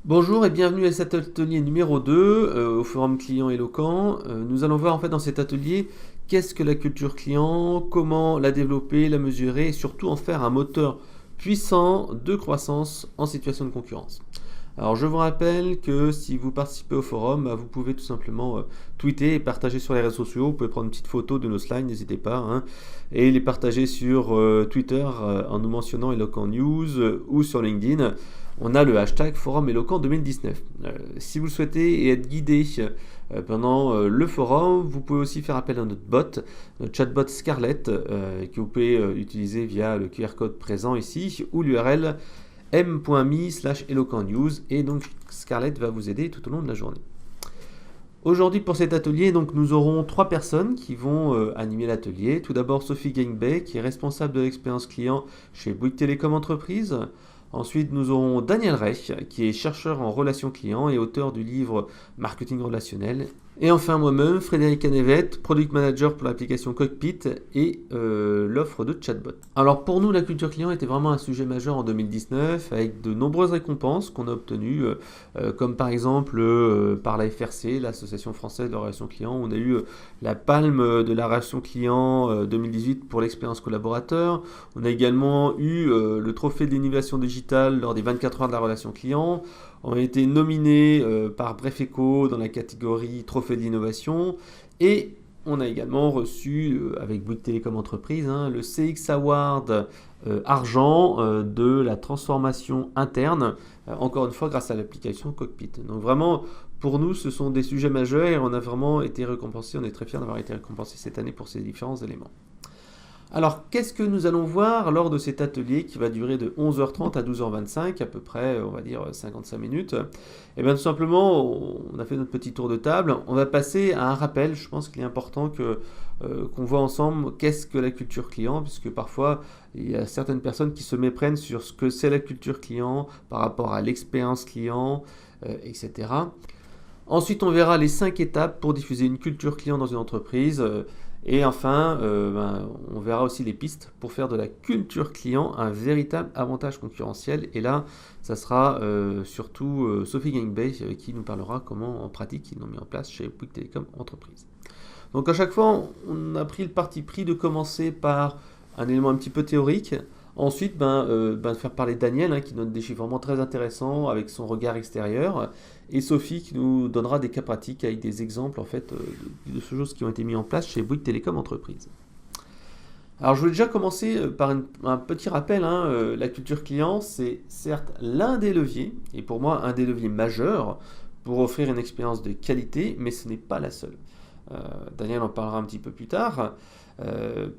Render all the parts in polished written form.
Bonjour et bienvenue à cet atelier numéro 2 au forum client éloquent. Nous allons voir en fait dans cet atelier qu'est-ce que la culture client, comment la développer, la mesurer et surtout en faire un moteur puissant de croissance en situation de concurrence. Alors je vous rappelle que si vous participez au forum, vous pouvez tout simplement tweeter et partager sur les réseaux sociaux. Vous pouvez prendre une petite photo de nos slides, n'hésitez pas, hein, et les partager sur Twitter en nous mentionnant Eloquent News ou sur LinkedIn. On a le hashtag Forum Eloquent 2019. Si vous le souhaitez et être guidé pendant le forum, vous pouvez aussi faire appel à notre bot, notre chatbot Scarlett, que vous pouvez utiliser via le QR code présent ici ou l'URL m.me/eloquentnews, et donc Scarlett va vous aider tout au long de la journée. Aujourd'hui pour cet atelier, donc, nous aurons 3 personnes qui vont animer l'atelier. Tout d'abord Sophie Gaingbay qui est responsable de l'expérience client chez Bouygues Télécom Entreprises. Ensuite, nous aurons Daniel Reich, qui est chercheur en relations clients et auteur du livre Marketing relationnel. Et enfin, moi-même, Frédéric Canevet, Product Manager pour l'application Cockpit et l'offre de chatbot. Alors pour nous, la culture client était vraiment un sujet majeur en 2019, avec de nombreuses récompenses qu'on a obtenues, comme par exemple par la FRC, l'Association française de la relation client. On a eu la palme de la relation client 2018 pour l'expérience collaborateur. On a également eu le trophée de l'innovation digitale lors des 24 heures de la relation client. On a été nominé par Bref Echo dans la catégorie Trophée d'innovation, et on a également reçu avec Bouygues Télécom Entreprises le CX Award argent de la transformation interne, encore une fois grâce à l'application Cockpit. Donc vraiment, pour nous, ce sont des sujets majeurs et on a vraiment été récompensés, on est très fiers d'avoir été récompensés cette année pour ces différents éléments. Alors, qu'est-ce que nous allons voir lors de cet atelier qui va durer de 11h30 à 12h25, à peu près, on va dire 55 minutes? Et bien tout simplement, on a fait notre petit tour de table, on va passer à un rappel. Je pense qu'il est important qu'on voit ensemble qu'est-ce que la culture client, puisque parfois, il y a certaines personnes qui se méprennent sur ce que c'est la culture client par rapport à l'expérience client, etc. Ensuite, on verra les 5 étapes pour diffuser une culture client dans une entreprise. Et enfin, on verra aussi les pistes pour faire de la culture client un véritable avantage concurrentiel. Et là, ça sera surtout Sophie Gaingbay qui nous parlera comment en pratique ils l'ont mis en place chez Bouygues Télécom Entreprises. Donc à chaque fois, on a pris le parti pris de commencer par un élément un petit peu théorique. Ensuite, faire parler Daniel, qui donne des chiffres vraiment très intéressants avec son regard extérieur, et Sophie qui nous donnera des cas pratiques avec des exemples en fait de ces choses qui ont été mises en place chez Bouygues Télécom Entreprises. Alors je voulais déjà commencer par un petit rappel. La culture client, c'est certes l'un des leviers, et pour moi un des leviers majeurs pour offrir une expérience de qualité, mais ce n'est pas la seule. Daniel en parlera un petit peu plus tard.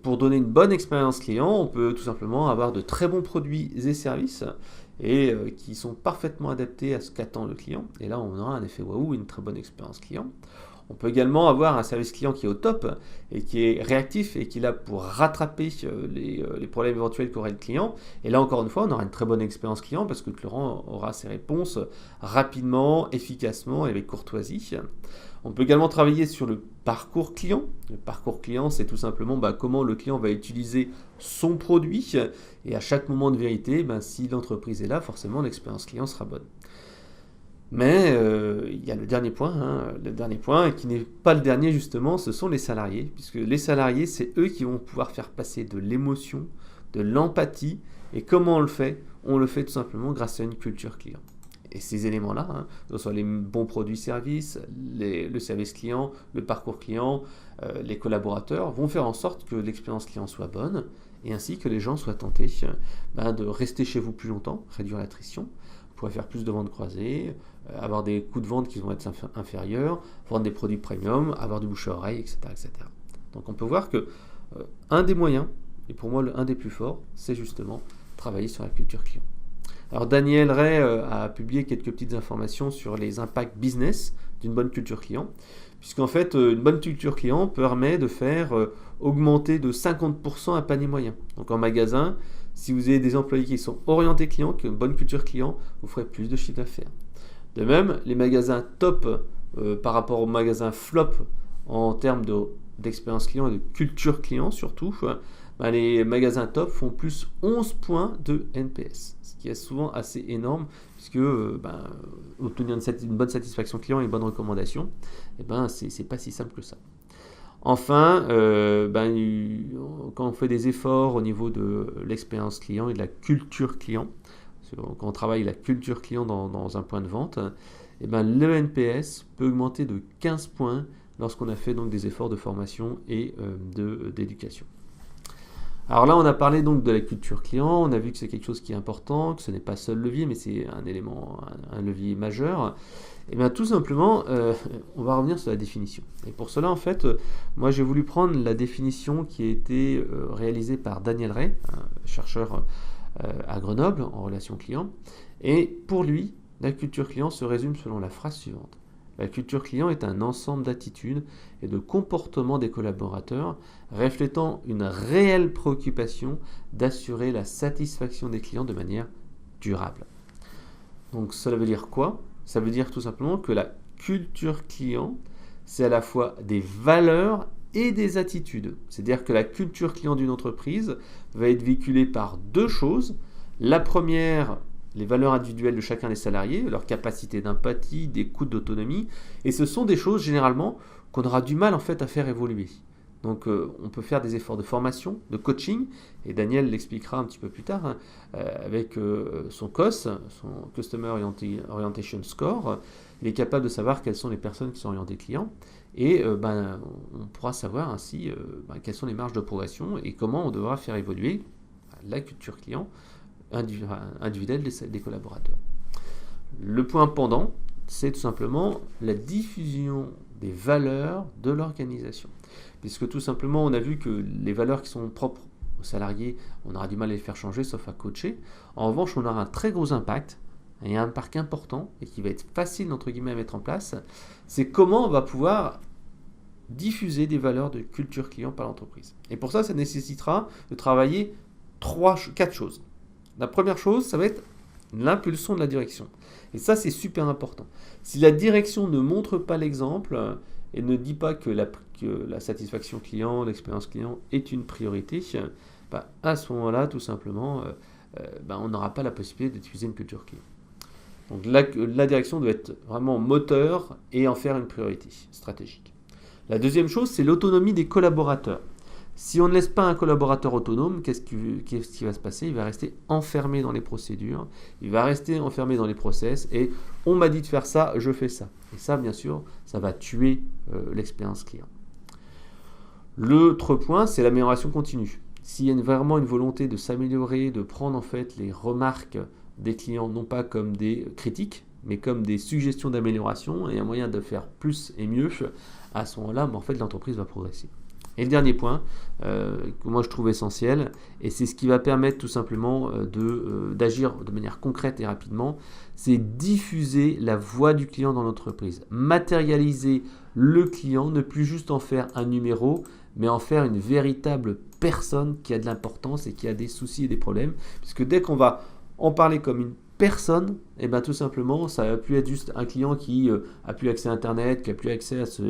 Pour donner une bonne expérience client, on peut tout simplement avoir de très bons produits et services et qui sont parfaitement adaptés à ce qu'attend le client. Et là, on aura un effet waouh, une très bonne expérience client. On peut également avoir un service client qui est au top et qui est réactif et qui est là pour rattraper les problèmes éventuels qu'aurait le client. Et là, encore une fois, on aura une très bonne expérience client parce que le client aura ses réponses rapidement, efficacement et avec courtoisie. On peut également travailler sur le parcours client. Le parcours client, c'est tout simplement comment le client va utiliser son produit. Et à chaque moment de vérité, si l'entreprise est là, forcément l'expérience client sera bonne. Mais il y a le dernier point, qui n'est pas le dernier justement, ce sont les salariés. Puisque les salariés, c'est eux qui vont pouvoir faire passer de l'émotion, de l'empathie. Et comment on le fait? On le fait tout simplement grâce à une culture client. Et ces éléments-là, que ce soit les bons produits-services, le service client, le parcours client, les collaborateurs, vont faire en sorte que l'expérience client soit bonne et ainsi que les gens soient tentés de rester chez vous plus longtemps, réduire l'attrition. Vous pourrez faire plus de ventes croisées, avoir des coûts de vente qui vont être inférieurs, vendre des produits premium, avoir du bouche à oreille, etc., etc. Donc on peut voir que un des moyens, et pour moi un des plus forts, c'est justement travailler sur la culture client. Alors Daniel Ray a publié quelques petites informations sur les impacts business d'une bonne culture client, puisqu'en fait une bonne culture client permet de faire augmenter de 50% un panier moyen. Donc en magasin, si vous avez des employés qui sont orientés clients, qui ont une bonne culture client, vous ferez plus de chiffre d'affaires. De même, les magasins top par rapport aux magasins flop en termes d'expérience client et de culture client surtout, ben, les magasins top font plus 11 points de NPS, ce qui est souvent assez énorme, puisque obtenir une bonne satisfaction client et une bonne recommandation, c'est pas si simple que ça. Enfin, quand on fait des efforts au niveau de l'expérience client et de la culture client, quand on travaille la culture client dans un point de vente, le NPS peut augmenter de 15 points lorsqu'on a fait donc des efforts de formation et d'éducation. Alors là, on a parlé donc de la culture client, on a vu que c'est quelque chose qui est important, que ce n'est pas seul levier, mais c'est un élément, un levier majeur. Et bien tout simplement, on va revenir sur la définition. Et pour cela, en fait, moi j'ai voulu prendre la définition qui a été réalisée par Daniel Rey, un chercheur à Grenoble en relation client. Et pour lui, la culture client se résume selon la phrase suivante. La culture client est un ensemble d'attitudes et de comportements des collaborateurs reflétant une réelle préoccupation d'assurer la satisfaction des clients de manière durable. Donc cela veut dire quoi ? Ça veut dire tout simplement que la culture client, c'est à la fois des valeurs et des attitudes. C'est-à-dire que la culture client d'une entreprise va être véhiculée par deux choses. La première, les valeurs individuelles de chacun des salariés, leur capacité d'empathie, d'écoute, d'autonomie. Et ce sont des choses généralement qu'on aura du mal en fait à faire évoluer. Donc on peut faire des efforts de formation, de coaching, et Daniel l'expliquera un petit peu plus tard, avec son COS, son Customer Orientation Score. Il est capable de savoir quelles sont les personnes qui sont orientées clients, et on pourra savoir ainsi quelles sont les marges de progression et comment on devra faire évoluer la culture client individuelle des collaborateurs. Le point pendant, c'est tout simplement la diffusion des valeurs de l'organisation. Puisque tout simplement, on a vu que les valeurs qui sont propres aux salariés, on aura du mal à les faire changer, sauf à coacher. En revanche, on aura un très gros impact, et un impact important, et qui va être facile, entre guillemets, à mettre en place, c'est comment on va pouvoir diffuser des valeurs de culture client par l'entreprise. Et pour ça nécessitera de travailler 4 choses. La première chose, ça va être l'impulsion de la direction. Et ça, c'est super important. Si la direction ne montre pas l'exemple et ne dit pas que la satisfaction client, l'expérience client est une priorité, à ce moment-là, tout simplement, on n'aura pas la possibilité de diffuser une culture client. Donc la direction doit être vraiment moteur et en faire une priorité stratégique. La deuxième chose, c'est l'autonomie des collaborateurs. Si on ne laisse pas un collaborateur autonome, qu'est-ce qui va se passer ? Il va rester enfermé dans les procédures, il va rester enfermé dans les process, et on m'a dit de faire ça, je fais ça. Et ça, bien sûr, ça va tuer l'expérience client. L'autre point, c'est l'amélioration continue. S'il y a vraiment une volonté de s'améliorer, de prendre en fait les remarques des clients, non pas comme des critiques, mais comme des suggestions d'amélioration, et un moyen de faire plus et mieux, à ce moment-là, en fait, l'entreprise va progresser. Et le dernier point, que moi je trouve essentiel, et c'est ce qui va permettre tout simplement d'agir de manière concrète et rapidement, c'est diffuser la voix du client dans l'entreprise. Matérialiser le client, ne plus juste en faire un numéro, mais en faire une véritable personne qui a de l'importance et qui a des soucis et des problèmes. Puisque dès qu'on va en parler comme une personne, tout simplement, ça va plus être juste un client qui a plus accès à Internet, qui a plus accès à son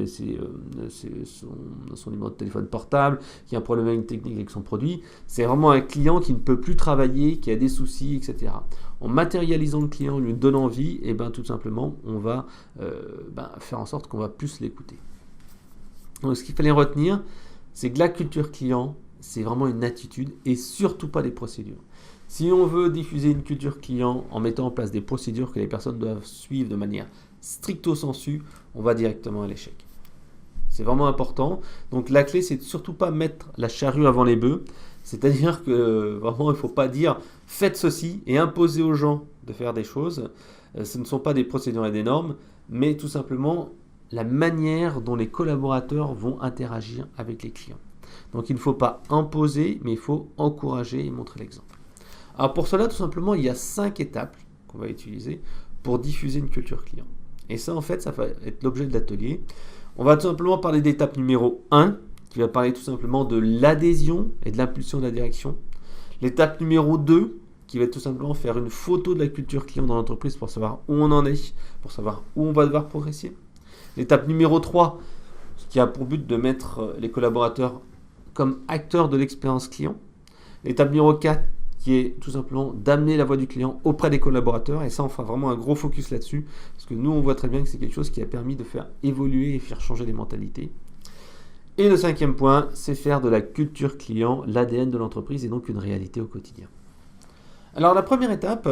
numéro de téléphone portable, qui a un problème avec une technique avec son produit. C'est vraiment un client qui ne peut plus travailler, qui a des soucis, etc. En matérialisant le client, en lui donnant envie, tout simplement, on va faire en sorte qu'on va plus l'écouter. Donc, ce qu'il fallait retenir, c'est que la culture client, c'est vraiment une attitude et surtout pas des procédures. Si on veut diffuser une culture client en mettant en place des procédures que les personnes doivent suivre de manière stricto sensu, on va directement à l'échec. C'est vraiment important. Donc la clé, c'est de surtout pas mettre la charrue avant les bœufs. C'est-à-dire que vraiment, il ne faut pas dire faites ceci et imposer aux gens de faire des choses. Ce ne sont pas des procédures et des normes, mais tout simplement la manière dont les collaborateurs vont interagir avec les clients. Donc il ne faut pas imposer, mais il faut encourager et montrer l'exemple. Alors pour cela, tout simplement, il y a 5 étapes qu'on va utiliser pour diffuser une culture client. Et ça, en fait, ça va être l'objet de l'atelier. On va tout simplement parler d'étape numéro 1, qui va parler tout simplement de l'adhésion et de l'impulsion de la direction. L'étape numéro 2, qui va être tout simplement faire une photo de la culture client dans l'entreprise pour savoir où on en est, pour savoir où on va devoir progresser. L'étape numéro 3, qui a pour but de mettre les collaborateurs comme acteurs de l'expérience client. L'étape numéro 4, qui est tout simplement d'amener la voix du client auprès des collaborateurs. Et ça, on fera vraiment un gros focus là-dessus, parce que nous, on voit très bien que c'est quelque chose qui a permis de faire évoluer et faire changer les mentalités. Et le 5e point, c'est faire de la culture client l'ADN de l'entreprise et donc une réalité au quotidien. Alors la première étape,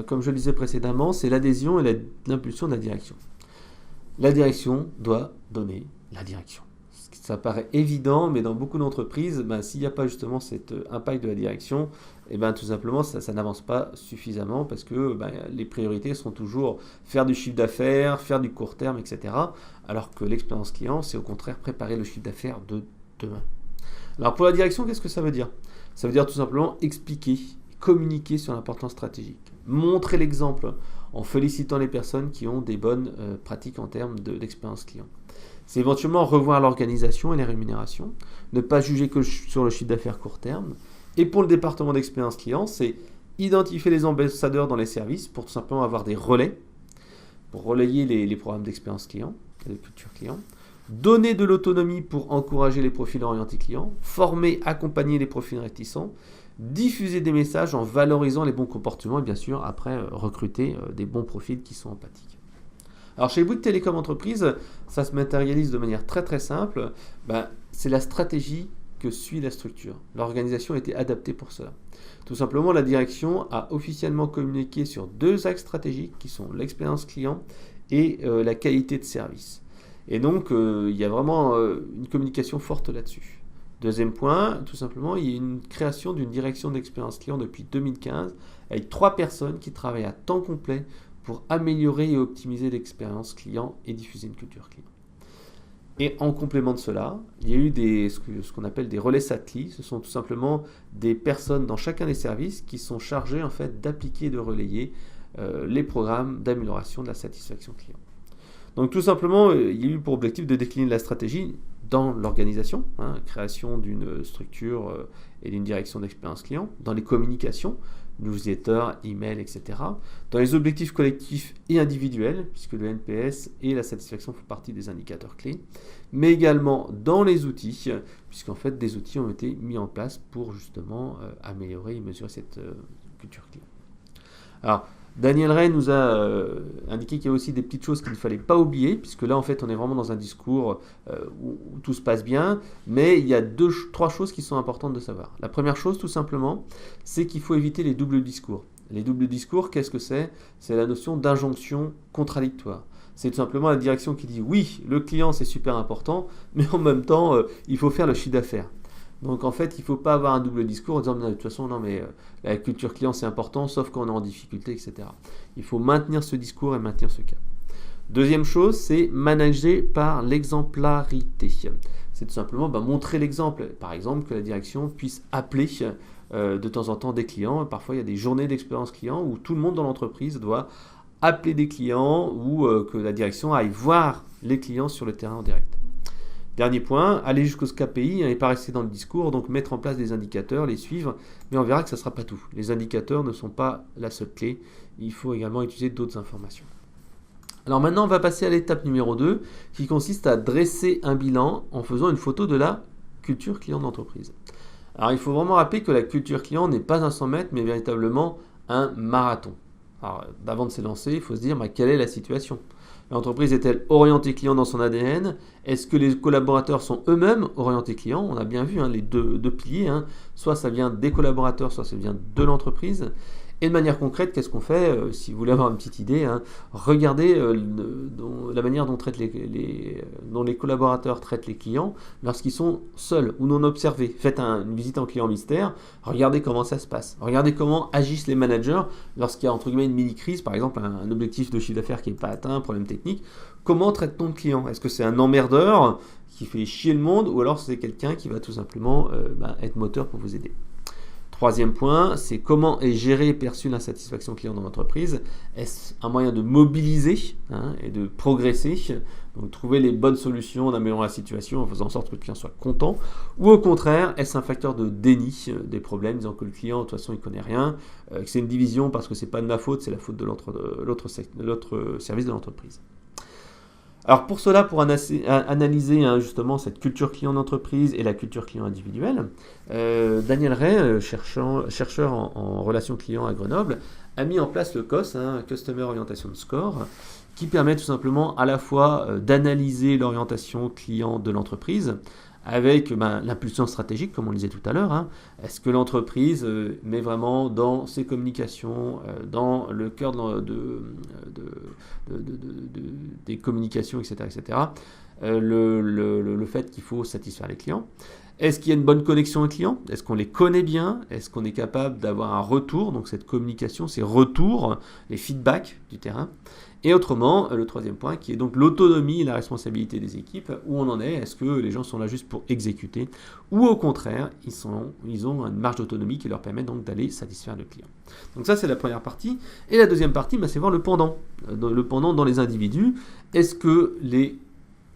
comme je le disais précédemment, c'est l'adhésion et l'impulsion de la direction. La direction doit donner la direction. Ça paraît évident, mais dans beaucoup d'entreprises, s'il n'y a pas justement cet impact de la direction, tout simplement, ça n'avance pas suffisamment parce que les priorités sont toujours faire du chiffre d'affaires, faire du court terme, etc. Alors que l'expérience client, c'est au contraire préparer le chiffre d'affaires de demain. Alors pour la direction, qu'est-ce que ça veut dire? Ça veut dire tout simplement expliquer, communiquer sur l'importance stratégique, montrer l'exemple en félicitant les personnes qui ont des bonnes pratiques en termes d'expérience client. C'est éventuellement revoir l'organisation et les rémunérations, ne pas juger que sur le chiffre d'affaires court terme. Et pour le département d'expérience client, c'est identifier les ambassadeurs dans les services pour tout simplement avoir des relais, pour relayer les programmes d'expérience client, de culture client, donner de l'autonomie pour encourager les profils orientés clients, former, accompagner les profils réticents, diffuser des messages en valorisant les bons comportements et bien sûr après recruter des bons profils qui sont empathiques. Alors chez Bouygues Télécom Entreprise, ça se matérialise de manière très très simple. C'est la stratégie que suit la structure. L'organisation a été adaptée pour cela. Tout simplement, la direction a officiellement communiqué sur 2 axes stratégiques qui sont l'expérience client et la qualité de service. Et donc, il y a vraiment une communication forte là-dessus. Deuxième point, tout simplement, il y a une création d'une direction d'expérience client depuis 2015 avec 3 personnes qui travaillent à temps complet pour améliorer et optimiser l'expérience client et diffuser une culture client. Et en complément de cela, il y a eu ce qu'on appelle des relais satellites. Ce sont tout simplement des personnes dans chacun des services qui sont chargées en fait d'appliquer et de relayer les programmes d'amélioration de la satisfaction client. Donc tout simplement, il y a eu pour objectif de décliner la stratégie dans l'organisation, création d'une structure et d'une direction d'expérience client, dans les communications, newsletter, email, etc. Dans les objectifs collectifs et individuels, puisque le NPS et la satisfaction font partie des indicateurs clés, mais également dans les outils, puisqu'en fait des outils ont été mis en place pour justement améliorer et mesurer cette culture client. Alors, Daniel Rey nous a indiqué qu'il y a aussi des petites choses qu'il ne fallait pas oublier, puisque là, en fait, on est vraiment dans un discours où tout se passe bien, mais il y a 3 choses qui sont importantes de savoir. La première chose, tout simplement, c'est qu'il faut éviter les doubles discours. Les doubles discours, qu'est-ce que c'est? C'est la notion d'injonction contradictoire. C'est tout simplement la direction qui dit « oui, le client, c'est super important, mais en même temps, il faut faire le chiffre d'affaires ». Donc en fait, il ne faut pas avoir un double discours en disant de toute façon, non mais la culture client c'est important, sauf quand on est en difficulté, etc. Il faut maintenir ce discours et maintenir ce cap. Deuxième chose, c'est manager par l'exemplarité. C'est tout simplement montrer l'exemple. Par exemple, que la direction puisse appeler de temps en temps des clients. Parfois, il y a des journées d'expérience client où tout le monde dans l'entreprise doit appeler des clients ou que la direction aille voir les clients sur le terrain en direct. Dernier point, aller jusqu'aux KPI et pas rester dans le discours, donc mettre en place des indicateurs, les suivre, mais on verra que ça ne sera pas tout. Les indicateurs ne sont pas la seule clé, il faut également utiliser d'autres informations. Alors maintenant, on va passer à l'étape numéro 2, qui consiste à dresser un bilan en faisant une photo de la culture client d'entreprise. Alors il faut vraiment rappeler que la culture client n'est pas un 100 mètres, mais véritablement un marathon. Alors avant de s'élancer, il faut se dire quelle est la situation ? L'entreprise est-elle orientée client dans son ADN? Est-ce que les collaborateurs sont eux-mêmes orientés client? On a bien vu les deux piliers. Soit ça vient des collaborateurs, soit ça vient de l'entreprise. Et de manière concrète, qu'est-ce qu'on fait? Si vous voulez avoir une petite idée, regardez la manière dont les collaborateurs traitent les clients lorsqu'ils sont seuls ou non observés. Faites une visite en client mystère, regardez comment ça se passe. Regardez comment agissent les managers lorsqu'il y a entre guillemets une mini-crise, par exemple un objectif de chiffre d'affaires qui n'est pas atteint, un problème technique. Comment traite-t-on le client? Est-ce que c'est un emmerdeur qui fait chier le monde ou alors c'est quelqu'un qui va tout simplement être moteur pour vous aider? Troisième point, c'est comment est gérée et perçue l'insatisfaction client dans l'entreprise. Est-ce un moyen de mobiliser et de progresser, donc trouver les bonnes solutions d'améliorer la situation en faisant en sorte que le client soit content, ou au contraire, est-ce un facteur de déni des problèmes, disant que le client de toute façon il connaît rien, que c'est une division parce que c'est pas de ma faute, c'est la faute de l'autre service de l'entreprise. Alors pour cela, pour analyser justement cette culture client d'entreprise et la culture client individuelle, Daniel Ray, chercheur en relations clients à Grenoble, a mis en place le COS, Customer Orientation Score, qui permet tout simplement à la fois d'analyser l'orientation client de l'entreprise avec l'impulsion stratégique, comme on le disait tout à l'heure. Est-ce que l'entreprise met vraiment dans ses communications, dans le cœur des communications, etc., le fait qu'il faut satisfaire les clients? Est-ce qu'il y a une bonne connexion aux clients? Est-ce qu'on les connaît bien? Est-ce qu'on est capable d'avoir un retour? Donc cette communication, ces retours, les feedbacks du terrain. Et autrement, le troisième point qui est donc l'autonomie et la responsabilité des équipes, où on en est, est-ce que les gens sont là juste pour exécuter, ou au contraire, ils ont une marge d'autonomie qui leur permet donc d'aller satisfaire le client. Donc ça c'est la première partie. Et la deuxième partie, c'est voir le pendant. Le pendant dans les individus, est-ce que les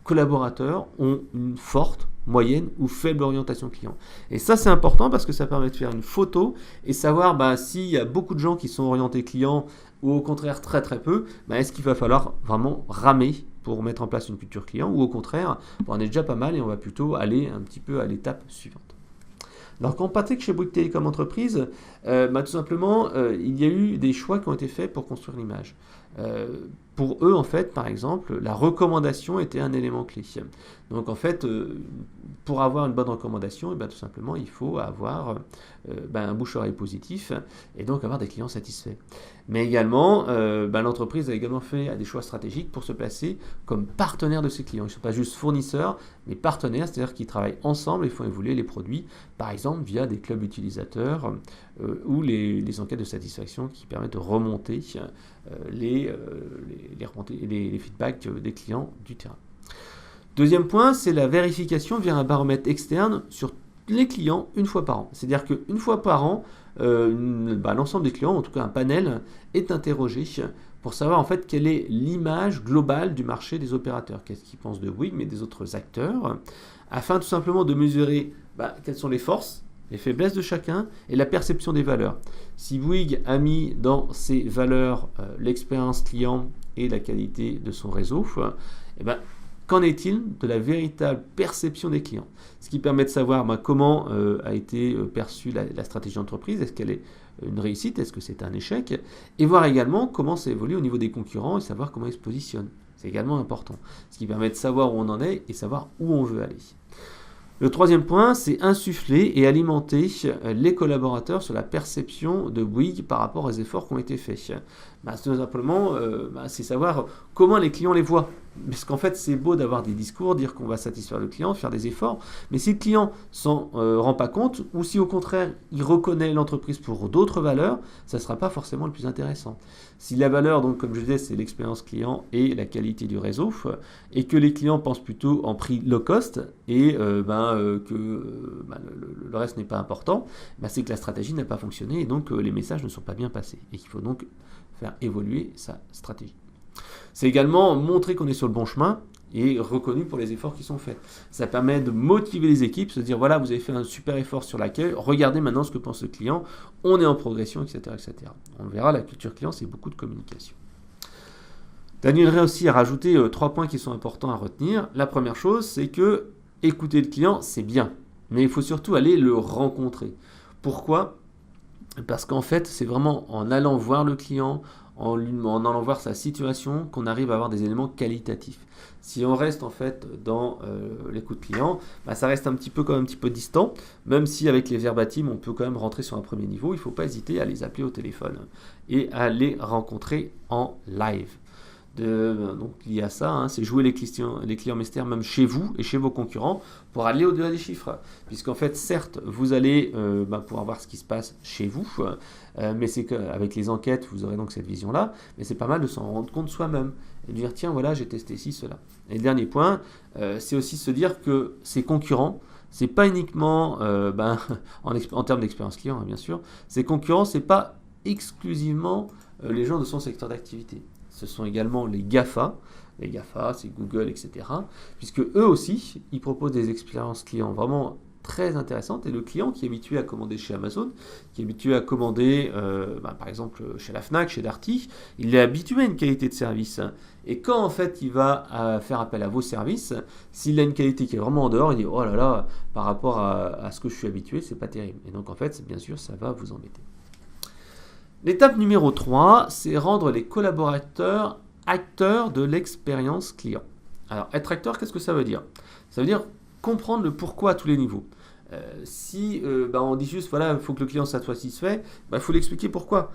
collaborateurs ont une forte, moyenne ou faible orientation client. Et ça c'est important parce que ça permet de faire une photo et savoir s'il y a beaucoup de gens qui sont orientés client ou au contraire très très peu, est-ce qu'il va falloir vraiment ramer pour mettre en place une culture client ou au contraire, on est déjà pas mal et on va plutôt aller un petit peu à l'étape suivante. Alors quand on pratique chez Bouygues Télécom Entreprise, tout simplement, il y a eu des choix qui ont été faits pour construire l'image. Pour eux, en fait, par exemple, la recommandation était un élément clé. Donc, en fait, pour avoir une bonne recommandation, tout simplement, il faut avoir un bouche-oreille positif et donc avoir des clients satisfaits. Mais également, l'entreprise a également fait des choix stratégiques pour se placer comme partenaire de ses clients. Ils ne sont pas juste fournisseurs, mais partenaires, c'est-à-dire qu'ils travaillent ensemble et font évoluer les produits, par exemple via des clubs utilisateurs ou les enquêtes de satisfaction qui permettent de remonter les feedbacks des clients du terrain. Deuxième point, c'est la vérification via un baromètre externe sur les clients une fois par an. C'est-à-dire qu'une fois par an, l'ensemble des clients, en tout cas un panel, est interrogé pour savoir en fait quelle est l'image globale du marché des opérateurs. Qu'est-ce qu'ils pensent de Bouygues, mais des autres acteurs, afin tout simplement de mesurer quelles sont les forces, les faiblesses de chacun et la perception des valeurs. Si Bouygues a mis dans ses valeurs l'expérience client et la qualité de son réseau, qu'en est-il de la véritable perception des clients? Ce qui permet de savoir comment a été perçue la stratégie d'entreprise. Est-ce qu'elle est une réussite? Est-ce que c'est un échec? Et voir également comment ça évolue au niveau des concurrents et savoir comment ils se positionnent. C'est également important. Ce qui permet de savoir où on en est et savoir où on veut aller. Le troisième point, c'est insuffler et alimenter les collaborateurs sur la perception de Bouygues par rapport aux efforts qui ont été faits. Tout simplement, c'est savoir comment les clients les voient. Parce qu'en fait, c'est beau d'avoir des discours, dire qu'on va satisfaire le client, faire des efforts, mais si le client s'en rend pas compte, ou si au contraire, il reconnaît l'entreprise pour d'autres valeurs, ça ne sera pas forcément le plus intéressant. Si la valeur, donc comme je disais, c'est l'expérience client et la qualité du réseau, et que les clients pensent plutôt en prix low cost, et que le reste n'est pas important, c'est que la stratégie n'a pas fonctionné, et donc les messages ne sont pas bien passés, et qu'il faut donc faire évoluer sa stratégie. C'est également montrer qu'on est sur le bon chemin et reconnu pour les efforts qui sont faits. Ça permet de motiver les équipes, se dire voilà, vous avez fait un super effort sur l'accueil, regardez maintenant ce que pense le client, on est en progression, etc. etc. On verra, la culture client, c'est beaucoup de communication. Daniel Ray aussi a rajouté 3 points qui sont importants à retenir. La première chose, c'est que écouter le client, c'est bien, mais il faut surtout aller le rencontrer. Pourquoi ? Parce qu'en fait, c'est vraiment en allant voir le client, en allant voir sa situation, qu'on arrive à avoir des éléments qualitatifs. Si on reste en fait dans l'écoute client, ça reste un petit peu distant, même si avec les verbatims, on peut quand même rentrer sur un premier niveau. Il ne faut pas hésiter à les appeler au téléphone et à les rencontrer en live. Donc lié à ça, c'est jouer les clients mystères même chez vous et chez vos concurrents pour aller au-delà des chiffres. Puisqu'en fait, certes, vous allez pouvoir voir ce qui se passe chez vous, mais c'est qu'avec les enquêtes, vous aurez donc cette vision-là, mais c'est pas mal de s'en rendre compte soi-même et de dire tiens, voilà, j'ai testé ci, cela. Et le dernier point, c'est aussi se dire que ces concurrents, c'est pas uniquement en termes d'expérience client, bien sûr, ces concurrents, c'est pas exclusivement les gens de son secteur d'activité. Ce sont également les GAFA. Les GAFA, c'est Google, etc. Puisque eux aussi, ils proposent des expériences clients vraiment très intéressante. Et le client qui est habitué à commander chez Amazon, qui est habitué à commander, par exemple, chez la Fnac, chez Darty, il est habitué à une qualité de service. Et quand en fait il va faire appel à vos services, s'il a une qualité qui est vraiment en dehors, il dit oh là là, par rapport à ce que je suis habitué, c'est pas terrible. Et donc en fait, bien sûr, ça va vous embêter. L'étape numéro 3, c'est rendre les collaborateurs acteurs de l'expérience client. Alors, être acteur, qu'est-ce que ça veut dire? Ça veut dire comprendre le pourquoi à tous les niveaux. Si on dit juste, voilà, il faut que le client soit satisfait, il faut l'expliquer pourquoi.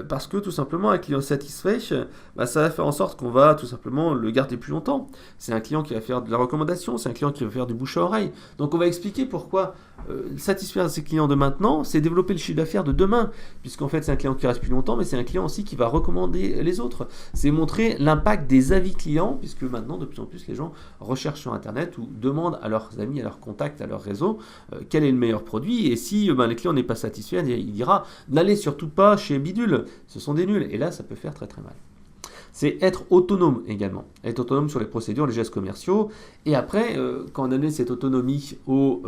Parce que tout simplement, un client satisfait, ça va faire en sorte qu'on va tout simplement le garder plus longtemps. C'est un client qui va faire de la recommandation, c'est un client qui va faire du bouche à oreille. Donc on va expliquer pourquoi satisfaire ses clients de maintenant, c'est développer le chiffre d'affaires de demain. Puisqu'en fait, c'est un client qui reste plus longtemps, mais c'est un client aussi qui va recommander les autres. C'est montrer l'impact des avis clients, puisque maintenant, de plus en plus, les gens recherchent sur Internet ou demandent à leurs amis, à leurs contacts, à leur réseau, quel est le meilleur produit. Et si les clients n'est pas satisfait, il dira n'allez surtout pas chez Bidule. Ce sont des nuls. Et là, ça peut faire très très mal. C'est être autonome également. Être autonome sur les procédures, les gestes commerciaux. Et après, quand on donne cette autonomie aux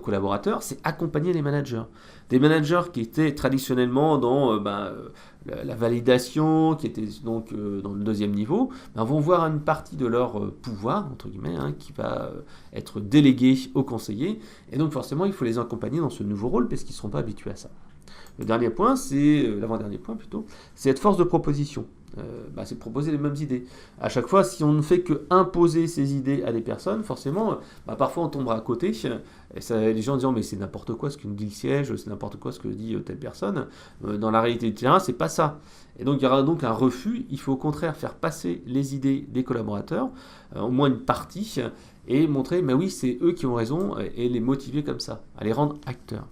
collaborateurs, c'est accompagner les managers. Des managers qui étaient traditionnellement dans la validation, qui étaient donc dans le deuxième niveau, vont voir une partie de leur pouvoir, entre guillemets, qui va être délégué aux conseillers. Et donc forcément, il faut les accompagner dans ce nouveau rôle parce qu'ils ne seront pas habitués à ça. Le dernier point, l'avant-dernier point plutôt, c'est être force de proposition. C'est de proposer les mêmes idées. À chaque fois, si on ne fait que imposer ces idées à des personnes, forcément, parfois on tombera à côté. Et les gens disent mais c'est n'importe quoi ce que nous dit le siège, c'est n'importe quoi ce que dit telle personne. Dans la réalité du terrain, c'est pas ça. Et donc il y aura donc un refus. Il faut au contraire faire passer les idées des collaborateurs, au moins une partie, et montrer mais oui c'est eux qui ont raison et les motiver comme ça, à les rendre acteurs.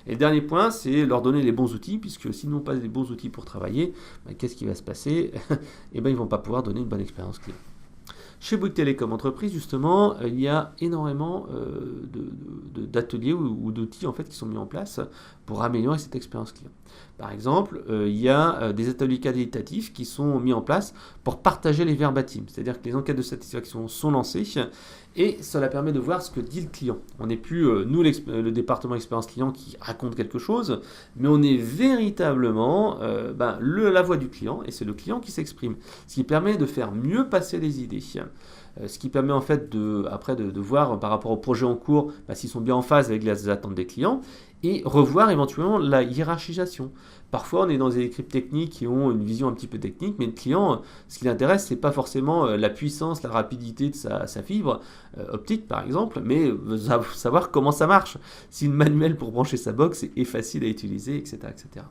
Et le dernier point, c'est leur donner les bons outils, puisque s'ils n'ont pas les bons outils pour travailler, qu'est-ce qui va se passer? Ils ne vont pas pouvoir donner une bonne expérience client. Chez Bouygues Télécom Entreprise, justement, il y a énormément d'ateliers ou d'outils en fait, qui sont mis en place pour améliorer cette expérience client. Par exemple, il y a des ateliers qualitatifs qui sont mis en place pour partager les verbatims, c'est-à-dire que les enquêtes de satisfaction sont lancées et cela permet de voir ce que dit le client. On n'est plus, nous, le département expérience client qui raconte quelque chose, mais on est véritablement la voix du client et c'est le client qui s'exprime, ce qui permet de faire mieux passer les idées. Ce qui permet en fait de voir par rapport aux projets en cours s'ils sont bien en phase avec les attentes des clients et revoir éventuellement la hiérarchisation. Parfois on est dans des équipes techniques qui ont une vision un petit peu technique, mais le client, ce qui l'intéresse, c'est pas forcément la puissance, la rapidité de sa fibre optique par exemple, mais savoir comment ça marche. Si le manuel pour brancher sa box est facile à utiliser, etc. etc.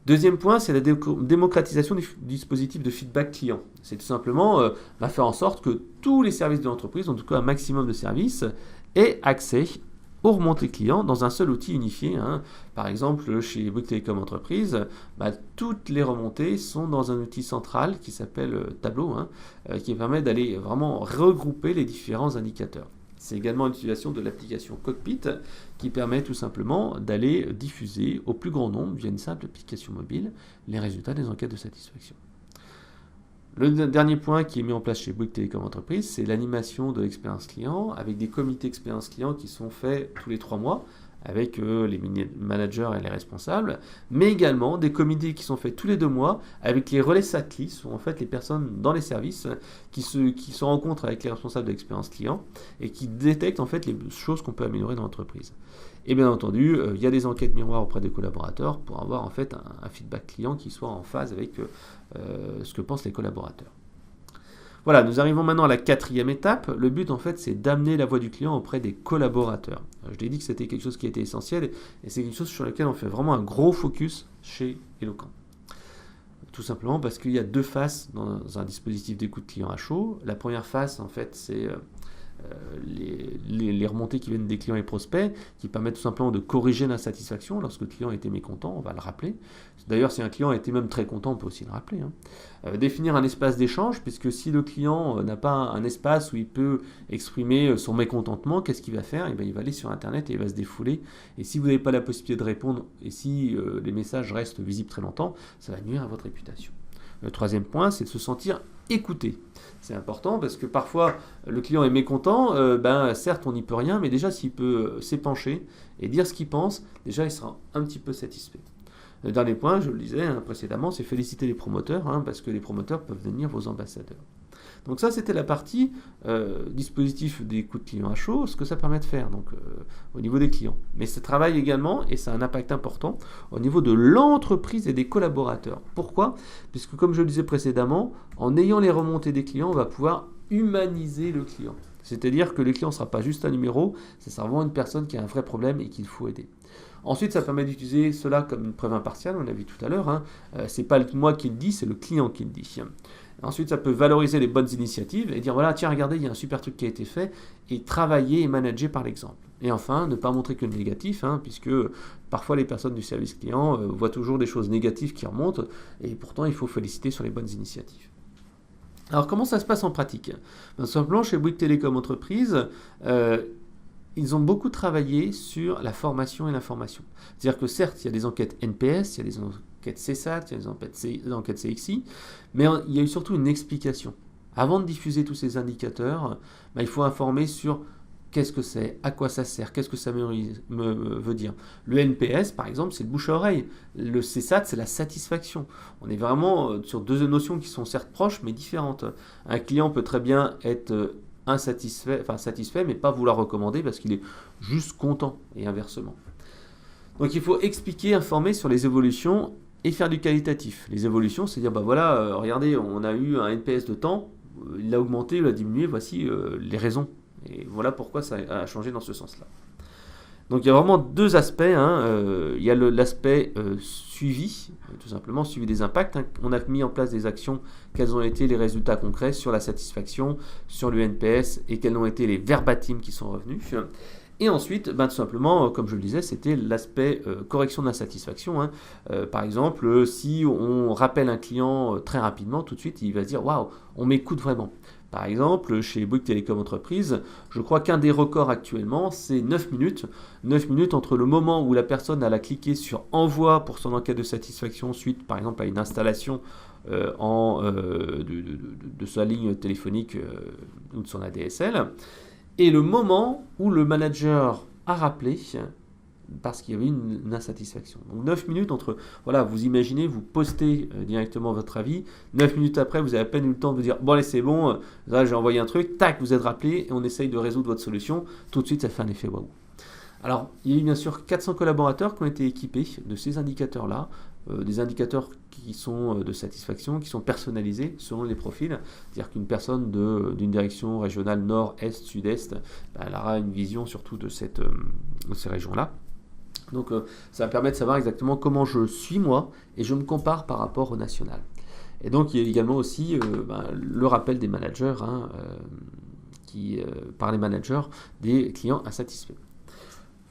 Deuxième point, c'est la démocratisation du dispositif de feedback client. C'est tout simplement faire en sorte que tous les services de l'entreprise, en tout cas un maximum de services, aient accès aux remontées clients dans un seul outil unifié. Par exemple, chez Bouygues Télécom Entreprise, toutes les remontées sont dans un outil central qui s'appelle Tableau, qui permet d'aller vraiment regrouper les différents indicateurs. C'est également l'utilisation de l'application Cockpit qui permet tout simplement d'aller diffuser au plus grand nombre, via une simple application mobile, les résultats des enquêtes de satisfaction. Le dernier point qui est mis en place chez Bouygues Télécom Entreprise, c'est l'animation de l'expérience client avec des comités expérience client qui sont faits tous les 3 mois avec les managers et les responsables, mais également des comités qui sont faits tous les 2 mois avec les relais SATCLI, qui sont en fait les personnes dans les services qui se rencontrent avec les responsables de l'expérience client et qui détectent en fait les choses qu'on peut améliorer dans l'entreprise. Et bien entendu, il y a des enquêtes miroirs auprès des collaborateurs pour avoir en fait un feedback client qui soit en phase avec ce que pensent les collaborateurs. Voilà, nous arrivons maintenant à la 4e étape. Le but, en fait, c'est d'amener la voix du client auprès des collaborateurs. Je l'ai dit que c'était quelque chose qui était essentiel et c'est quelque chose sur lequel on fait vraiment un gros focus chez Eloquent. Tout simplement parce qu'il y a 2 faces dans un dispositif d'écoute client à chaud. La première face, en fait, c'est les remontées qui viennent des clients et prospects, qui permettent tout simplement de corriger l'insatisfaction. Lorsque le client était mécontent, on va le rappeler. D'ailleurs, si un client était même très content, on peut aussi le rappeler. Définir un espace d'échange, puisque si le client n'a pas un espace où il peut exprimer son mécontentement, qu'est-ce qu'il va faire? Il va aller sur Internet et il va se défouler. Et si vous n'avez pas la possibilité de répondre, et si les messages restent visibles très longtemps, ça va nuire à votre réputation. Le troisième point, c'est de se sentir écouté. C'est important parce que parfois le client est mécontent, certes on n'y peut rien, mais déjà s'il peut s'épancher et dire ce qu'il pense, déjà il sera un petit peu satisfait. Le dernier point, je le disais précédemment, c'est féliciter les promoteurs, parce que les promoteurs peuvent devenir vos ambassadeurs. Donc ça, c'était la partie dispositif d'écoute client à chaud, ce que ça permet de faire au niveau des clients. Mais ça travaille également, et ça a un impact important, au niveau de l'entreprise et des collaborateurs. Pourquoi ? Puisque comme je le disais précédemment, en ayant les remontées des clients, on va pouvoir humaniser le client. C'est-à-dire que le client ne sera pas juste un numéro, ça sera vraiment une personne qui a un vrai problème et qu'il faut aider. Ensuite, ça permet d'utiliser cela comme une preuve impartiale, on l'a vu tout à l'heure. C'est pas moi qui le dis, c'est le client qui le dit. Ensuite, ça peut valoriser les bonnes initiatives et dire voilà, tiens, regardez, il y a un super truc qui a été fait, et travailler et manager par l'exemple. Et enfin, ne pas montrer que le négatif, puisque parfois les personnes du service client voient toujours des choses négatives qui remontent, et pourtant il faut féliciter sur les bonnes initiatives. Alors, comment ça se passe en pratique ? Simplement, chez Bouygues Télécom Entreprise, ils ont beaucoup travaillé sur la formation et l'information. C'est-à-dire que certes, il y a des enquêtes NPS, il y a des enquêtes CSAT, il y a des enquêtes CXI, mais il y a eu surtout une explication. Avant de diffuser tous ces indicateurs, il faut informer sur qu'est-ce que c'est, à quoi ça sert, qu'est-ce que ça veut dire. Le NPS, par exemple, c'est le bouche à oreille. Le CSAT, c'est la satisfaction. On est vraiment sur deux notions qui sont certes proches, mais différentes. Un client peut très bien être satisfait, mais pas vouloir recommander parce qu'il est juste content, et inversement. Donc il faut expliquer, informer sur les évolutions et faire du qualitatif. Les évolutions, c'est dire, regardez, on a eu un NPS de temps, il a augmenté, il a diminué, voici les raisons. Et voilà pourquoi ça a changé dans ce sens-là. Donc il y a vraiment deux aspects. Il y a l'aspect suivi, tout simplement, suivi des impacts. On a mis en place des actions, quels ont été les résultats concrets sur la satisfaction, sur le NPS, et quels ont été les verbatims qui sont revenus. Et ensuite, tout simplement, comme je le disais, c'était l'aspect correction de l'insatisfaction. Par exemple, si on rappelle un client très rapidement, tout de suite, il va se dire « Waouh, on m'écoute vraiment ». Par exemple, chez Bouygues Télécom Entreprise, je crois qu'un des records actuellement, c'est 9 minutes. 9 minutes entre le moment où la personne a cliqué sur envoi pour son enquête de satisfaction suite, par exemple, à une installation de sa ligne téléphonique ou de son ADSL, et le moment où le manager a rappelé parce qu'il y avait une insatisfaction. Donc 9 minutes entre, vous imaginez, vous postez directement votre avis, 9 minutes après, vous avez à peine eu le temps de vous dire, bon allez c'est bon, là j'ai envoyé un truc, tac, vous êtes rappelé, et on essaye de résoudre votre solution, tout de suite ça fait un effet waouh. Alors, il y a eu bien sûr 400 collaborateurs qui ont été équipés de ces indicateurs-là, des indicateurs qui sont de satisfaction, qui sont personnalisés selon les profils. C'est-à-dire qu'une personne d'une direction régionale nord, est, sud-est, elle aura une vision surtout de ces régions-là. Donc ça va permettre de savoir exactement comment je suis moi et je me compare par rapport au national. Et donc il y a également aussi le rappel des managers par les managers des clients insatisfaits.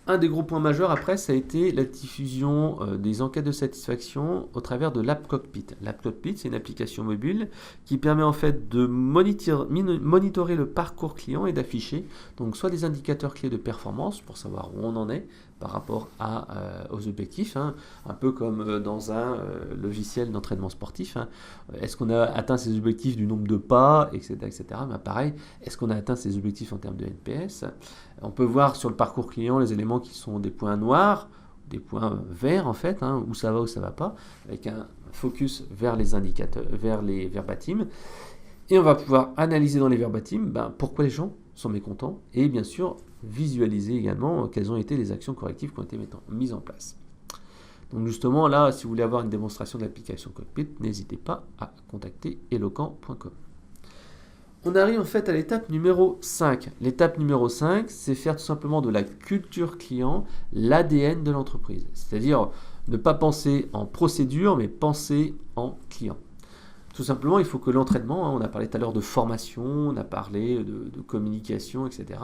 Un des gros points majeurs après, ça a été la diffusion des enquêtes de satisfaction au travers de l'App Cockpit. L'App Cockpit, c'est une application mobile qui permet en fait de monitorer le parcours client et d'afficher donc soit des indicateurs clés de performance pour savoir où on en est par rapport aux objectifs, un peu comme dans un logiciel d'entraînement sportif. Est-ce qu'on a atteint ses objectifs du nombre de pas, etc. etc. Mais pareil, est-ce qu'on a atteint ses objectifs en termes de NPS ? On peut voir sur le parcours client les éléments qui sont des points noirs, des points verts en fait, où ça va, où ça va pas, avec un focus vers les indicateurs, vers les verbatims. Et on va pouvoir analyser dans les verbatims pourquoi les gens sont mécontents et bien sûr visualiser également quelles ont été les actions correctives qui ont été mises en place. Donc justement là, si vous voulez avoir une démonstration de l'application Cockpit, n'hésitez pas à contacter eloquent.com. On arrive en fait à l'étape numéro 5. L'étape numéro 5, c'est faire tout simplement de la culture client l'ADN de l'entreprise. C'est-à-dire ne pas penser en procédure, mais penser en client. Tout simplement, il faut que l'entraînement, on a parlé tout à l'heure de formation, on a parlé de communication, etc.,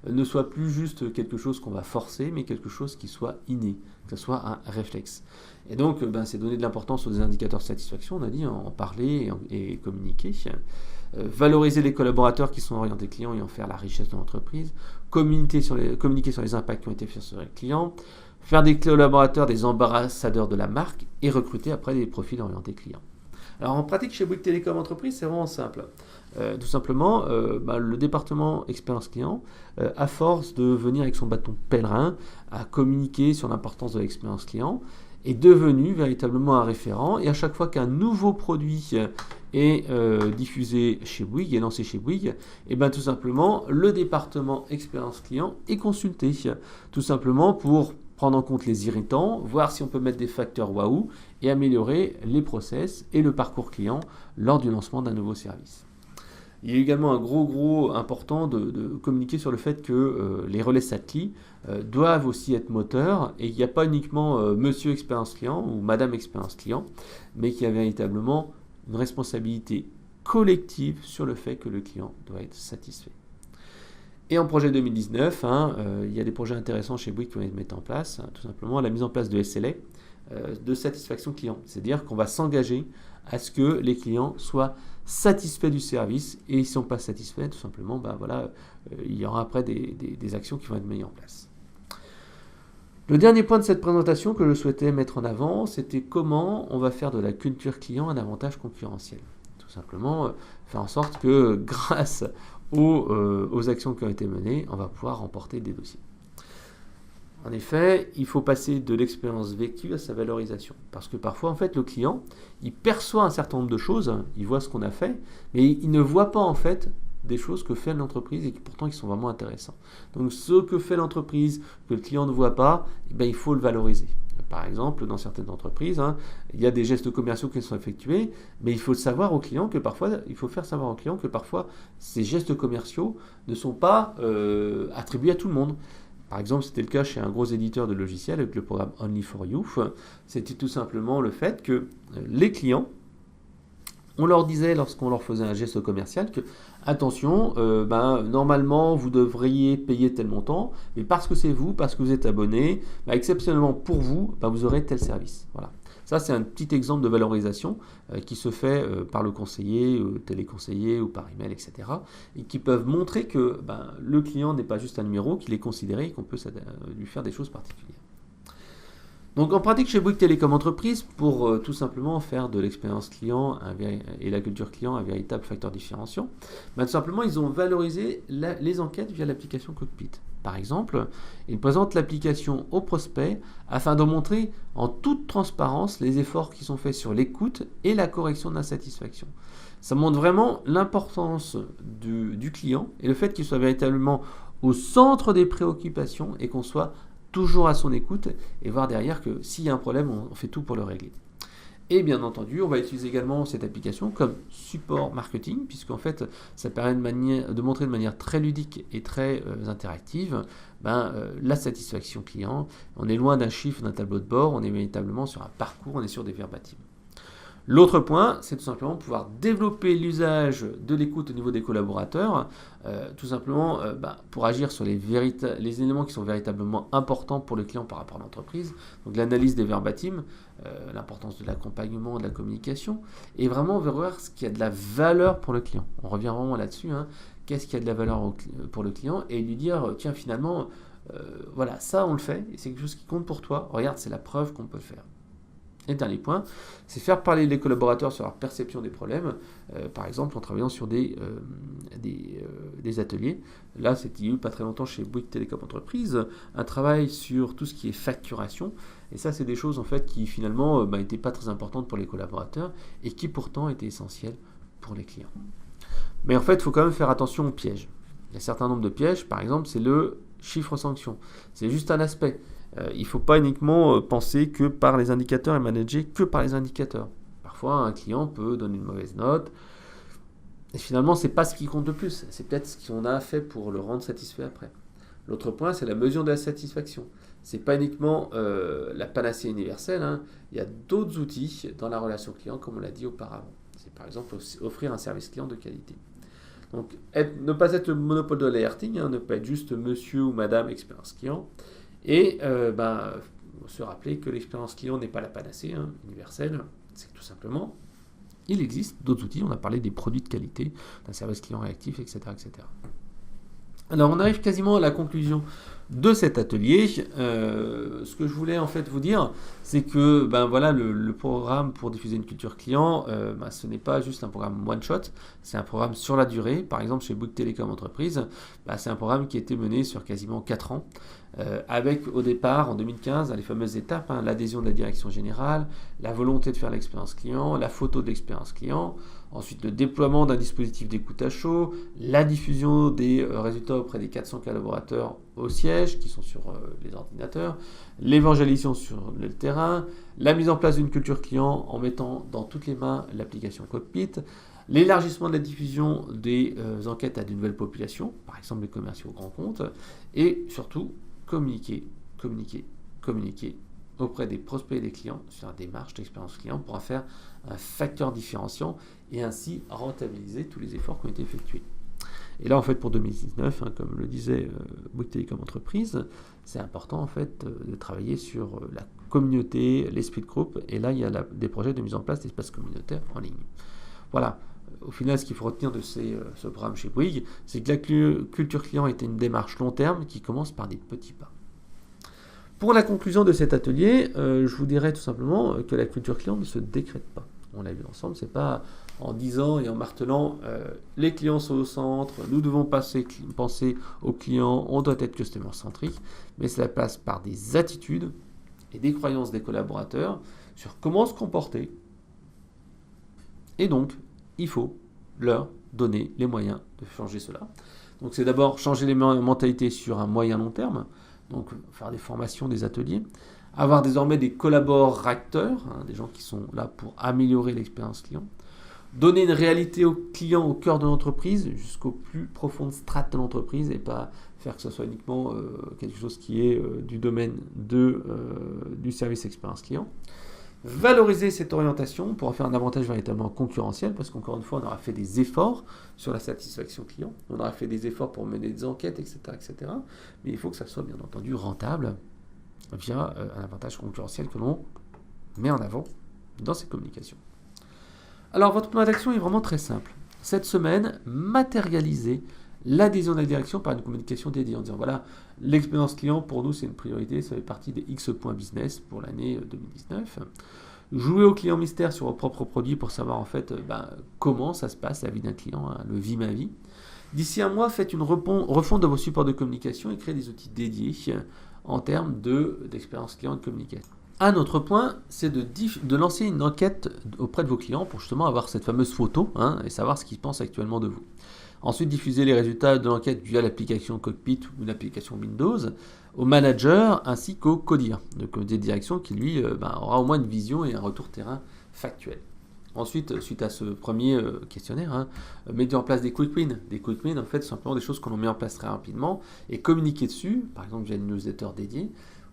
ne soit plus juste quelque chose qu'on va forcer, mais quelque chose qui soit inné, que ce soit un réflexe. Et donc, c'est donner de l'importance aux indicateurs de satisfaction, on a dit, en parler et communiquer. Valoriser les collaborateurs qui sont orientés clients et en faire la richesse de l'entreprise. Communiquer sur les impacts qui ont été faits sur les clients. Faire des collaborateurs des ambassadeurs de la marque et recruter après des profils orientés clients. Alors en pratique chez Bouygues Télécom Entreprise, c'est vraiment simple. Tout simplement, le département expérience client, à force de venir avec son bâton pèlerin, à communiquer sur l'importance de l'expérience client, est devenu véritablement un référent. Et à chaque fois qu'un nouveau produit est diffusé chez Bouygues, est lancé chez Bouygues, et tout simplement, le département expérience client est consulté. Tout simplement pour prendre en compte les irritants, voir si on peut mettre des facteurs waouh et améliorer les process et le parcours client lors du lancement d'un nouveau service. Il y a également un gros important de communiquer sur le fait que les relais Satcli doivent aussi être moteurs et il n'y a pas uniquement monsieur expérience client ou madame expérience client, mais qu'il y a véritablement une responsabilité collective sur le fait que le client doit être satisfait. Et en projet 2019, il y a des projets intéressants chez Bouygues qui vont être mis en place, tout simplement la mise en place de SLA, de satisfaction client. C'est-à-dire qu'on va s'engager à ce que les clients soient satisfaits du service et s'ils ne sont pas satisfaits, tout simplement, il y aura après des actions qui vont être mises en place. Le dernier point de cette présentation que je souhaitais mettre en avant, c'était comment on va faire de la culture client un avantage concurrentiel. Tout simplement, faire en sorte que grâce aux actions qui ont été menées, on va pouvoir remporter des dossiers. En effet, il faut passer de l'expérience vécue à sa valorisation. Parce que parfois, en fait, le client, il perçoit un certain nombre de choses, il voit ce qu'on a fait, mais il ne voit pas, en fait, des choses que fait l'entreprise et qui pourtant qui sont vraiment intéressants. Donc, ce que fait l'entreprise, que le client ne voit pas, il faut le valoriser. Par exemple, dans certaines entreprises, il y a des gestes commerciaux qui sont effectués, mais il faut savoir au client que parfois, ces gestes commerciaux ne sont pas attribués à tout le monde. Par exemple, c'était le cas chez un gros éditeur de logiciels avec le programme Only for You. C'était tout simplement le fait que les clients, on leur disait lorsqu'on leur faisait un geste commercial que attention, normalement vous devriez payer tel montant, mais parce que c'est vous, parce que vous êtes abonné, exceptionnellement pour vous, vous aurez tel service. Voilà. Ça, c'est un petit exemple de valorisation qui se fait par le conseiller, téléconseiller ou par email, etc. Et qui peuvent montrer que le client n'est pas juste un numéro, qu'il est considéré et qu'on peut lui faire des choses particulières. Donc en pratique chez Bouygues Télécom Entreprise, pour tout simplement faire de l'expérience client et la culture client un véritable facteur différenciant, tout simplement ils ont valorisé les enquêtes via l'application Cockpit. Par exemple, ils présentent l'application au prospect afin de montrer en toute transparence les efforts qui sont faits sur l'écoute et la correction de l'insatisfaction. Ça montre vraiment l'importance du client et le fait qu'il soit véritablement au centre des préoccupations et qu'on soit toujours à son écoute et voir derrière que s'il y a un problème, on fait tout pour le régler. Et bien entendu, on va utiliser également cette application comme support marketing, puisqu'en fait, ça permet de montrer de manière très ludique et très interactive la satisfaction client. On est loin d'un chiffre, d'un tableau de bord, on est véritablement sur un parcours, on est sur des verbatims. L'autre point, c'est tout simplement pouvoir développer l'usage de l'écoute au niveau des collaborateurs, tout simplement pour agir sur les éléments qui sont véritablement importants pour le client par rapport à l'entreprise, donc l'analyse des verbatims, l'importance de l'accompagnement, de la communication, et vraiment voir ce qui a de la valeur pour le client. On revient vraiment là-dessus, qu'est-ce qui a de la valeur pour le client, et lui dire, tiens finalement, voilà, ça on le fait, et c'est quelque chose qui compte pour toi, regarde, c'est la preuve qu'on peut le faire. Et le dernier point, c'est faire parler les collaborateurs sur leur perception des problèmes, par exemple en travaillant sur des ateliers. Là, c'était eu pas très longtemps chez Bouygues Télécom Entreprise, un travail sur tout ce qui est facturation. Et ça, c'est des choses en fait qui finalement n'étaient pas très importantes pour les collaborateurs et qui pourtant étaient essentielles pour les clients. Mais en fait, il faut quand même faire attention aux pièges. Il y a un certain nombre de pièges, par exemple, c'est le chiffre sanction. C'est juste un aspect. Il ne faut pas uniquement penser que par les indicateurs et manager que par les indicateurs. Parfois, un client peut donner une mauvaise note. Et finalement, ce n'est pas ce qui compte le plus. C'est peut-être ce qu'on a fait pour le rendre satisfait après. L'autre point, c'est la mesure de la satisfaction. Ce n'est pas uniquement la panacée universelle. Il y a d'autres outils dans la relation client, comme on l'a dit auparavant. C'est par exemple offrir un service client de qualité. Donc, ne pas être le monopole de l'alerting, ne pas être juste monsieur ou madame expérience client. Et se rappeler que l'expérience client n'est pas la panacée universelle, c'est que tout simplement, il existe d'autres outils, on a parlé des produits de qualité, d'un service client réactif, etc., etc. Alors on arrive quasiment à la conclusion de cet atelier. Ce que je voulais en fait vous dire, c'est que voilà, le programme pour diffuser une culture client, ce n'est pas juste un programme one shot, c'est un programme sur la durée. Par exemple, chez Bouygues Télécom Entreprise, c'est un programme qui a été mené sur quasiment 4 ans, avec au départ, en 2015, les fameuses étapes, l'adhésion de la direction générale, la volonté de faire l'expérience client, la photo de l'expérience client, ensuite le déploiement d'un dispositif d'écoute à chaud, la diffusion des résultats auprès des 400 collaborateurs au siège, qui sont sur les ordinateurs, l'évangélisation sur le terrain, la mise en place d'une culture client en mettant dans toutes les mains l'application Cockpit, l'élargissement de la diffusion des enquêtes à de nouvelles populations, par exemple les commerciaux grands comptes, et surtout communiquer auprès des prospects et des clients sur la démarche d'expérience client pour en faire un facteur différenciant et ainsi rentabiliser tous les efforts qui ont été effectués. Et là, en fait, pour 2019, comme le disait Bouygues Télécom Entreprise, c'est important en fait de travailler sur la communauté, l'esprit de groupe. Et là, il y a des projets de mise en place d'espaces communautaires en ligne. Voilà. Au final, ce qu'il faut retenir de ce programme chez Bouygues, c'est que la culture client était une démarche long terme qui commence par des petits pas. Pour la conclusion de cet atelier, je vous dirais tout simplement que la culture client ne se décrète pas. On l'a vu ensemble, c'est pas en disant et en martelant les clients sont au centre, nous devons penser aux clients, on doit être customer centrique, mais cela passe par des attitudes et des croyances des collaborateurs sur comment se comporter. Et donc, il faut leur donner les moyens de changer cela. Donc c'est d'abord changer les mentalités sur un moyen long terme, donc faire des formations, des ateliers, avoir désormais des collaborateurs, des gens qui sont là pour améliorer l'expérience client, donner une réalité au client au cœur de l'entreprise, jusqu'au plus profonde strate de l'entreprise, et pas faire que ce soit uniquement quelque chose qui est du domaine du service expérience client. Valoriser cette orientation pour en faire un avantage véritablement concurrentiel, parce qu'encore une fois, on aura fait des efforts sur la satisfaction client, on aura fait des efforts pour mener des enquêtes, etc., etc. Mais il faut que ça soit bien entendu rentable via un avantage concurrentiel que l'on met en avant dans ces communications. Alors, votre plan d'action est vraiment très simple. Cette semaine, matérialiser l'adhésion de la direction par une communication dédiée en disant voilà, l'expérience client pour nous c'est une priorité, ça fait partie des X points business pour l'année 2019. Jouer au client mystère sur vos propres produits pour savoir en fait comment ça se passe la vie d'un client, le vie ma vie. D'ici un mois, faites une refonte de vos supports de communication et créez des outils dédiés en termes d'expérience client et de communication. Un autre point, c'est de lancer une enquête auprès de vos clients pour justement avoir cette fameuse photo et savoir ce qu'ils pensent actuellement de vous. Ensuite, diffuser les résultats de l'enquête via l'application Cockpit ou l'application Windows au manager ainsi qu'au CODIR, le comité de direction qui lui aura au moins une vision et un retour terrain factuel. Ensuite, suite à ce premier questionnaire, mettez en place des quick wins. Des quick wins, en fait, sont simplement des choses que l'on met en place très rapidement et communiquer dessus, par exemple via une newsletter dédiée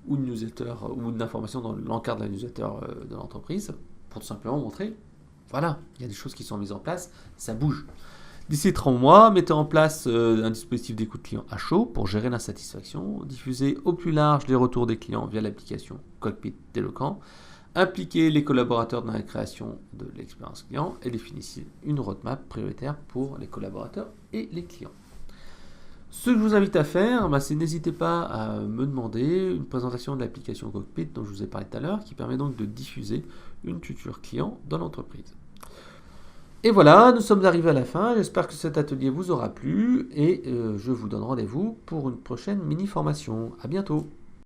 ou une newsletter ou une information dans l'encart de la newsletter de l'entreprise pour tout simplement montrer, voilà, il y a des choses qui sont mises en place, ça bouge. D'ici 3 mois, mettez en place un dispositif d'écoute client à chaud pour gérer l'insatisfaction, diffuser au plus large les retours des clients via l'application Cockpit d'Eloquent, impliquer les collaborateurs dans la création de l'expérience client et définissez une roadmap prioritaire pour les collaborateurs et les clients. Ce que je vous invite à faire, c'est n'hésitez pas à me demander une présentation de l'application Cockpit dont je vous ai parlé tout à l'heure, qui permet donc de diffuser une culture client dans l'entreprise. Et voilà, nous sommes arrivés à la fin. J'espère que cet atelier vous aura plu et je vous donne rendez-vous pour une prochaine mini-formation. À bientôt.